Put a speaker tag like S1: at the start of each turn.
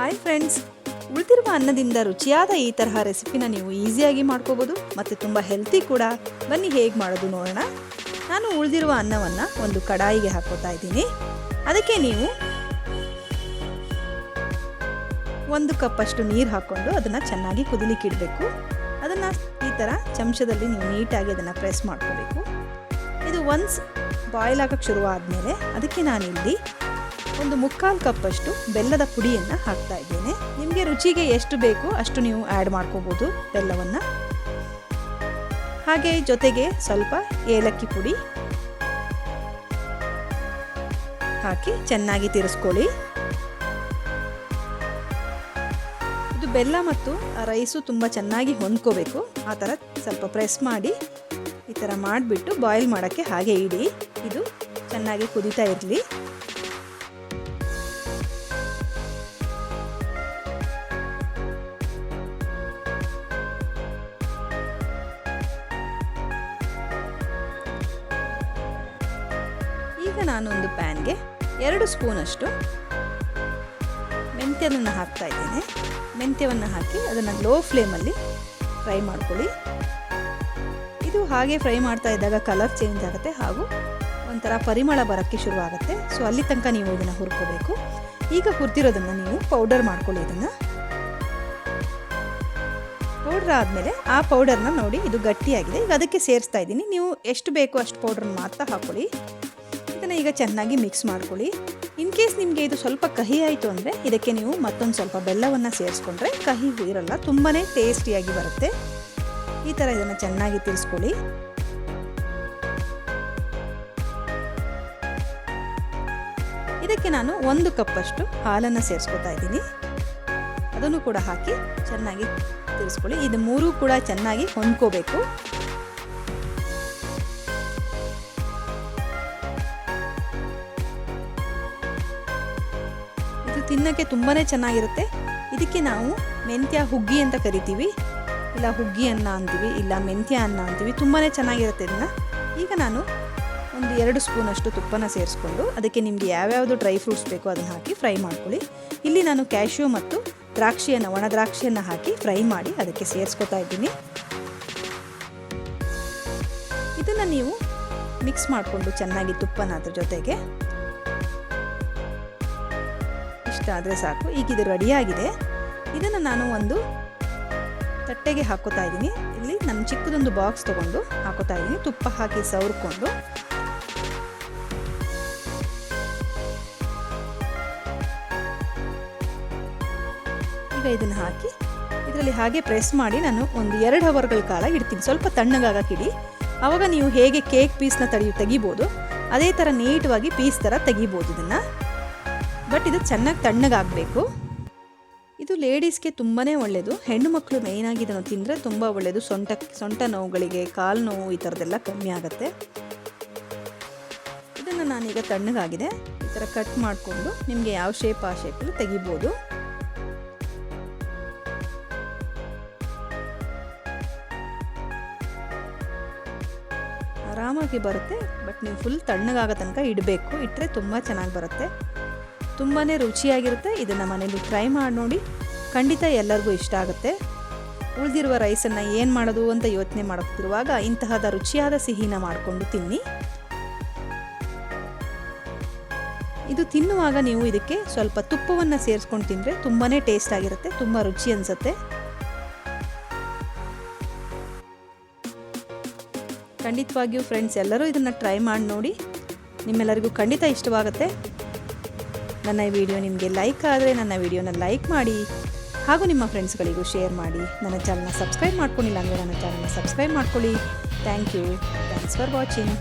S1: Hi friends, ಉಳಿದಿರುವ ಅನ್ನದಿಂದ ರುಚಿಯಾದ ಈ ತರಹ ರೆಸಿಪಿನ ನೀವು ಈಸಿಯಾಗಿ ಮಾಡ್ಕೋಬೋದು ಮತ್ತು ತುಂಬ ಹೆಲ್ತಿ ಕೂಡ. ಬನ್ನಿ ಹೇಗೆ ಮಾಡೋದು ನೋಡೋಣ. ನಾನು ಉಳಿದಿರುವ ಅನ್ನವನ್ನು ಒಂದು ಕಡಾಯಿಗೆ ಹಾಕೋತಾ ಇದ್ದೀನಿ. ಅದಕ್ಕೆ ನೀವು 1 ಕಪ್ಪಷ್ಟು ನೀರು ಹಾಕ್ಕೊಂಡು ಅದನ್ನು ಚೆನ್ನಾಗಿ ಕುದಿಲಿಕ್ಕೆ ಇಡಬೇಕು. ಅದನ್ನು ಈ ಥರ ಚಮಚದಲ್ಲಿ ನೀವು ನೀಟಾಗಿ ಅದನ್ನು ಪ್ರೆಸ್ ಮಾಡ್ಕೋಬೇಕು. ಇದು ಒನ್ಸ್ ಬಾಯ್ಲ್ ಆಗೋಕ್ಕೆ ಶುರುವಾದಮೇಲೆ ಅದಕ್ಕೆ ನಾನಿಲ್ಲಿ 1/4 ಕಪ್ಪಷ್ಟು ಬೆಲ್ಲದ ಪುಡಿಯನ್ನು ಹಾಕ್ತಾ ಇದ್ದೇನೆ. ನಿಮಗೆ ರುಚಿಗೆ ಎಷ್ಟು ಬೇಕು ಅಷ್ಟು ನೀವು ಆ್ಯಡ್ ಮಾಡ್ಕೋಬೋದು ಬೆಲ್ಲವನ್ನು. ಹಾಗೆ ಜೊತೆಗೆ ಸ್ವಲ್ಪ ಏಲಕ್ಕಿ ಪುಡಿ ಹಾಕಿ ಚೆನ್ನಾಗಿ ತಿರ್ಸ್ಕೊಳ್ಳಿ. ಇದು ಬೆಲ್ಲ ಮತ್ತು ರೈಸು ತುಂಬ ಚೆನ್ನಾಗಿ ಹೊಂದ್ಕೋಬೇಕು. ಆ ಥರ ಸ್ವಲ್ಪ ಪ್ರೆಸ್ ಮಾಡಿ ಈ ಥರ ಮಾಡಿಬಿಟ್ಟು ಬಾಯ್ಲ್ ಮಾಡೋಕ್ಕೆ ಹಾಗೆ ಇಡಿ. ಇದು ಚೆನ್ನಾಗಿ ಕುದೀತಾ ಇರಲಿ. ಈಗ ನಾನೊಂದು ಪ್ಯಾನ್ಗೆ 2 ಸ್ಪೂನಷ್ಟು ಮೆಂತ್ಯವನ್ನು ಹಾಕ್ತಾ ಇದ್ದೇನೆ. ಮೆಂತ್ಯವನ್ನು ಹಾಕಿ ಅದನ್ನು ಲೋ ಫ್ಲೇಮಲ್ಲಿ ಫ್ರೈ ಮಾಡ್ಕೊಳ್ಳಿ. ಇದು ಹಾಗೆ ಫ್ರೈ ಮಾಡ್ತಾ ಇದ್ದಾಗ ಕಲರ್ ಚೇಂಜ್ ಆಗುತ್ತೆ ಹಾಗೂ ಒಂಥರ ಪರಿಮಳ ಬರೋಕ್ಕೆ ಶುರುವಾಗುತ್ತೆ. ಸೊ ಅಲ್ಲಿ ತನಕ ನೀವು ಇದನ್ನು ಹುರ್ಕೋಬೇಕು. ಈಗ ಹುರಿದಿರೋದನ್ನು ನೀವು ಪೌಡರ್ ಮಾಡ್ಕೊಳ್ಳಿ. ಇದನ್ನು ಪೌಡ್ರ್ ಆದಮೇಲೆ ಆ ಪೌಡರ್ನ ನೋಡಿ ಇದು ಗಟ್ಟಿಯಾಗಿದೆ. ಈಗ ಅದಕ್ಕೆ ಸೇರಿಸ್ತಾ ಇದ್ದೀನಿ. ನೀವು ಎಷ್ಟು ಬೇಕೋ ಅಷ್ಟು ಪೌಡ್ರನ್ನ ಮಾತ್ರ ಹಾಕ್ಕೊಳ್ಳಿ. ಇದನ್ನು ಈಗ ಚೆನ್ನಾಗಿ ಮಿಕ್ಸ್ ಮಾಡ್ಕೊಳ್ಳಿ. ಇನ್ ಕೇಸ್ ನಿಮಗೆ ಇದು ಸ್ವಲ್ಪ ಕಹಿ ಆಯಿತು ಅಂದರೆ ಇದಕ್ಕೆ ನೀವು ಮತ್ತೊಂದು ಸ್ವಲ್ಪ ಬೆಲ್ಲವನ್ನು ಸೇರಿಸ್ಕೊಂಡ್ರೆ ಕಹಿ ಇರಲ್ಲ, ತುಂಬಾ ಟೇಸ್ಟಿಯಾಗಿ ಬರುತ್ತೆ. ಈ ಥರ ಇದನ್ನು ಚೆನ್ನಾಗಿ ತಿರ್ಸ್ಕೊಳ್ಳಿ. ಇದಕ್ಕೆ ನಾನು 1 ಕಪ್ಪಷ್ಟು ಹಾಲನ್ನು ಸೇರಿಸ್ಕೊತಾ ಇದ್ದೀನಿ. ಅದನ್ನು ಕೂಡ ಹಾಕಿ ಚೆನ್ನಾಗಿ ತಿರ್ಸ್ಕೊಳ್ಳಿ. ಇದು 3 ಕೂಡ ಚೆನ್ನಾಗಿ ಹೊಂದ್ಕೋಬೇಕು. ತಿನ್ನೋಕ್ಕೆ ತುಂಬಾ ಚೆನ್ನಾಗಿರುತ್ತೆ. ಇದಕ್ಕೆ ನಾವು ಮೆಂತ್ಯ ಹುಗ್ಗಿ ಅಂತ ಕರಿತೀವಿ, ಇಲ್ಲ ಹುಗ್ಗಿ ಅನ್ನ ಅಂತೀವಿ, ಇಲ್ಲ ಮೆಂತ್ಯ ಅನ್ನ ಅಂತೀವಿ. ತುಂಬಾ ಚೆನ್ನಾಗಿರುತ್ತೆ ಇದನ್ನು. ಈಗ ನಾನು ಒಂದು 2 ಸ್ಪೂನಷ್ಟು ತುಪ್ಪನ ಸೇರಿಸ್ಕೊಂಡು ಅದಕ್ಕೆ ನಿಮಗೆ ಯಾವ್ಯಾವುದು ಡ್ರೈ ಫ್ರೂಟ್ಸ್ ಬೇಕೋ ಅದನ್ನು ಹಾಕಿ ಫ್ರೈ ಮಾಡ್ಕೊಳ್ಳಿ. ಇಲ್ಲಿ ನಾನು ಕ್ಯಾಶ್ಯೂ ಮತ್ತು ದ್ರಾಕ್ಷಿಯನ್ನು, ಒಣ ದ್ರಾಕ್ಷಿಯನ್ನು ಹಾಕಿ ಫ್ರೈ ಮಾಡಿ ಅದಕ್ಕೆ ಸೇರಿಸ್ಕೊತಾ ಇದ್ದೀನಿ. ಇದನ್ನು ನೀವು ಮಿಕ್ಸ್ ಮಾಡಿಕೊಂಡು ಚೆನ್ನಾಗಿ ತುಪ್ಪನ ಅದ್ರ ಜೊತೆಗೆ ಇಷ್ಟ ಆದರೆ ಸಾಕು. ಈಗ ಇದು ರೆಡಿಯಾಗಿದೆ. ಇದನ್ನು ನಾನು ಒಂದು ತಟ್ಟೆಗೆ ಹಾಕೋತಾ ಇದ್ದೀನಿ. ಇಲ್ಲಿ ನನ್ನ ಚಿಕ್ಕದೊಂದು ಬಾಕ್ಸ್ ತೊಗೊಂಡು ಹಾಕೋತಾ ಇದ್ದೀನಿ. ತುಪ್ಪ ಹಾಕಿ ಸವರ್ಕೊಂಡು ಈಗ ಇದನ್ನು ಹಾಕಿ ಇದರಲ್ಲಿ ಹಾಗೆ ಪ್ರೆಸ್ ಮಾಡಿ ನಾನು ಒಂದು 2 ಅವರ್ಗಳ ಕಾಲ ಇಡ್ತೀನಿ. ಸ್ವಲ್ಪ ತಣ್ಣಗಾಗಕ್ಕಿಡಿ. ಆವಾಗ ನೀವು ಹೇಗೆ ಕೇಕ್ ಪೀಸ್ನ ತೆಗಿಬೋದು ಅದೇ ಥರ ನೀಟವಾಗಿ ಪೀಸ್ ಥರ ತೆಗಿಬೋದು ಇದನ್ನು. ಬಟ್ ಇದು ಚೆನ್ನಾಗಿ ತಣ್ಣಗಾಗಬೇಕು. ಇದು ಲೇಡೀಸ್ಗೆ ತುಂಬಾ ಒಳ್ಳೆಯದು. ಹೆಣ್ಣು ಮಕ್ಕಳು ಮೇಯ್ನಾಗಿ ಇದನ್ನು ತಿಂದರೆ ತುಂಬ ಒಳ್ಳೆಯದು. ಸೊಂಟ ನೋವುಗಳಿಗೆ, ಕಾಲು ನೋವು ಈ ಥರದ್ದೆಲ್ಲ ಕಮ್ಮಿ ಆಗುತ್ತೆ. ಇದನ್ನು ನಾನೀಗ ತಣ್ಣಗಾಗಿದೆ ಈ ಥರ ಕಟ್ ಮಾಡಿಕೊಂಡು ನಿಮಗೆ ಯಾವ ಶೇಪ್ ಆ ಶೇಪಲ್ಲಿ ತೆಗಿಬೋದು. ಆರಾಮಾಗಿ ಬರುತ್ತೆ. ಬಟ್ ನೀವು ಫುಲ್ ತಣ್ಣಗಾಗೋ ತನಕ ಇಡಬೇಕು. ಇಟ್ಟರೆ ತುಂಬ ಚೆನ್ನಾಗಿ ಬರುತ್ತೆ. ತುಂಬಾ ರುಚಿಯಾಗಿರುತ್ತೆ. ಇದನ್ನು ಮನೇಲಿ ಟ್ರೈ ಮಾಡಿ ನೋಡಿ. ಖಂಡಿತ ಎಲ್ಲರಿಗೂ ಇಷ್ಟ ಆಗುತ್ತೆ. ಉಳಿದಿರುವ ರೈಸನ್ನು ಏನು ಮಾಡೋದು ಅಂತ ಯೋಚನೆ ಮಾಡುತ್ತಿರುವಾಗ ಇಂತಹದ ರುಚಿಯಾದ ಸಿಹಿನ ಮಾಡಿಕೊಂಡು ತಿನ್ನಿ. ಇದು ತಿನ್ನುವಾಗ ನೀವು ಇದಕ್ಕೆ ಸ್ವಲ್ಪ ತುಪ್ಪವನ್ನು ಸೇರಿಸ್ಕೊಂಡು ತಿಂದರೆ ತುಂಬಾ ಟೇಸ್ಟ್ ಆಗಿರುತ್ತೆ, ತುಂಬ ರುಚಿ ಅನಿಸುತ್ತೆ. ಖಂಡಿತವಾಗಿಯೂ ಫ್ರೆಂಡ್ಸ್ ಎಲ್ಲರೂ ಇದನ್ನು ಟ್ರೈ ಮಾಡಿ ನೋಡಿ. ನಿಮ್ಮೆಲ್ಲರಿಗೂ ಖಂಡಿತ ಇಷ್ಟವಾಗುತ್ತೆ. ನನ್ನ ಈ ವಿಡಿಯೋ ನಿಮಗೆ ಲೈಕ್ ಆದರೆ ನನ್ನ ವಿಡಿಯೋನ ಲೈಕ್ ಮಾಡಿ ಹಾಗೂ ನಿಮ್ಮ ಫ್ರೆಂಡ್ಸ್ಗಳಿಗೂ ಶೇರ್ ಮಾಡಿ. ನನ್ನ ಚಾನಲ್ನ ಸಬ್ಸ್ಕ್ರೈಬ್ ಮಾಡ್ಕೊಂಡಿಲ್ಲ ಅಂದರೆ ನನ್ನ ಚಾನಲ್ನ ಸಬ್ಸ್ಕ್ರೈಬ್ ಮಾಡ್ಕೊಳ್ಳಿ. Thanks for watching.